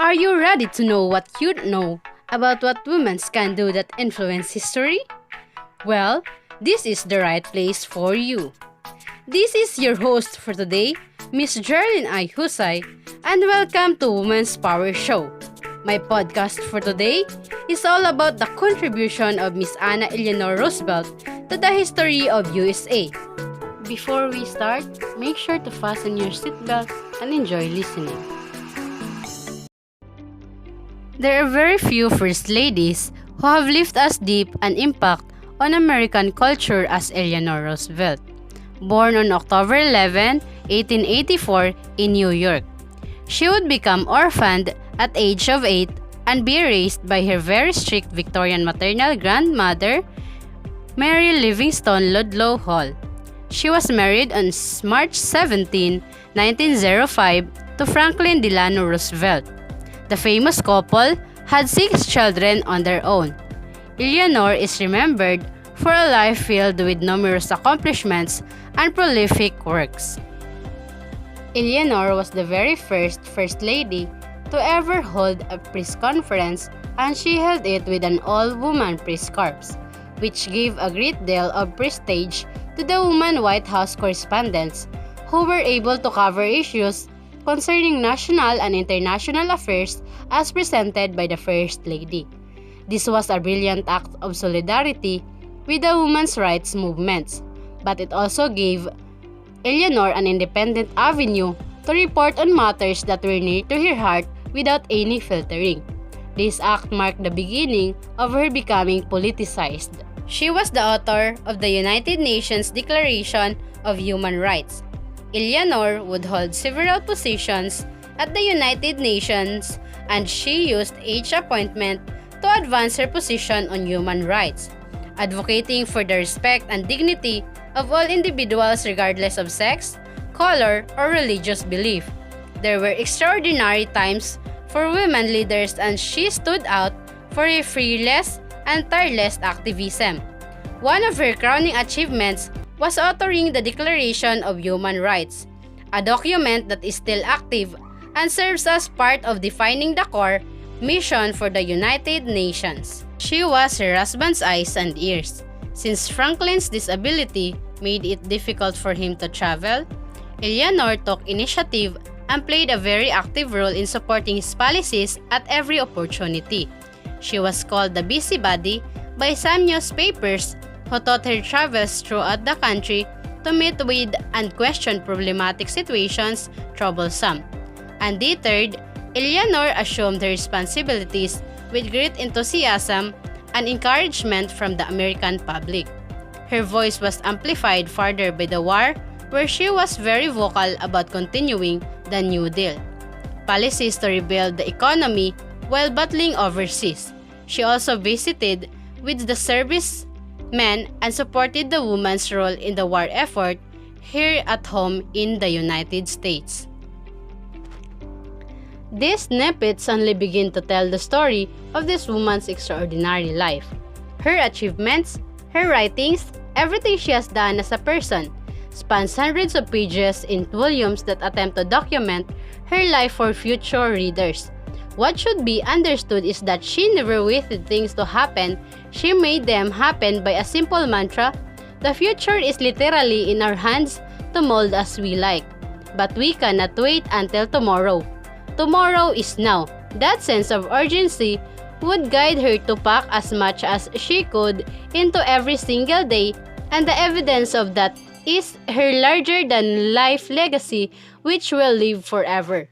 Are you ready to know what you know about what women can do that influence history? Well, this is the right place for you. This is your host for today, Miss Geraldine I. Husay, and welcome to Women's Power Show. My podcast for today is all about the contribution of Miss Elenor Roosevelt to the history of USA. Before we start, make sure to fasten your seatbelt and enjoy listening. There are very few First Ladies who have left as deep an impact on American culture as Elenor Roosevelt. Born on October 11, 1884 in New York, she would become orphaned at age of 8 and be raised by her very strict Victorian maternal grandmother, Mary Livingston Ludlow Hall. She was married on March 17, 1905 to Franklin Delano Roosevelt. The famous couple had 6 children on their own. Elenor is remembered for a life filled with numerous accomplishments and prolific works. Elenor was the very First Lady to ever hold a press conference, and she held it with an all-woman press corps, which gave a great deal of prestige to the women White House correspondents who were able to cover issues concerning national and international affairs as presented by the First Lady. This was a brilliant act of solidarity with the women's rights movements, but it also gave Elenor an independent avenue to report on matters that were near to her heart without any filtering. This act marked the beginning of her becoming politicized. She was the author of the United Nations Declaration of Human Rights. Elenor would hold several positions at the United Nations, and she used each appointment to advance her position on human rights, advocating for the respect and dignity of all individuals regardless of sex, color, or religious belief. There were extraordinary times for women leaders, and she stood out for her fearless and tireless activism. One of her crowning achievements was authoring the Declaration of Human Rights, a document that is still active and serves as part of defining the core mission for the United Nations. She was her husband's eyes and ears. Since Franklin's disability made it difficult for him to travel, Elenor took initiative and played a very active role in supporting his policies at every opportunity. She was called the busybody by some newspapers who thought her travels throughout the country to meet with and question problematic situations troublesome. Undeterred, Elenor assumed her responsibilities with great enthusiasm and encouragement from the American public. Her voice was amplified further by the war, where she was very vocal about continuing the New Deal policies to rebuild the economy while battling overseas. She also visited with the servicemen and supported the women's role in the war effort here at home in the United States. These snippets only begin to tell the story of this woman's extraordinary life. Her achievements, her writings, everything she has done as a person, spans hundreds of pages in volumes that attempt to document her life for future readers. What should be understood is that she never waited things to happen, she made them happen by a simple mantra: the future is literally in our hands to mold as we like. But we cannot wait until tomorrow. Tomorrow is now. That sense of urgency would guide her to pack as much as she could into every single day, and the evidence of that is her larger-than-life legacy, which will live forever.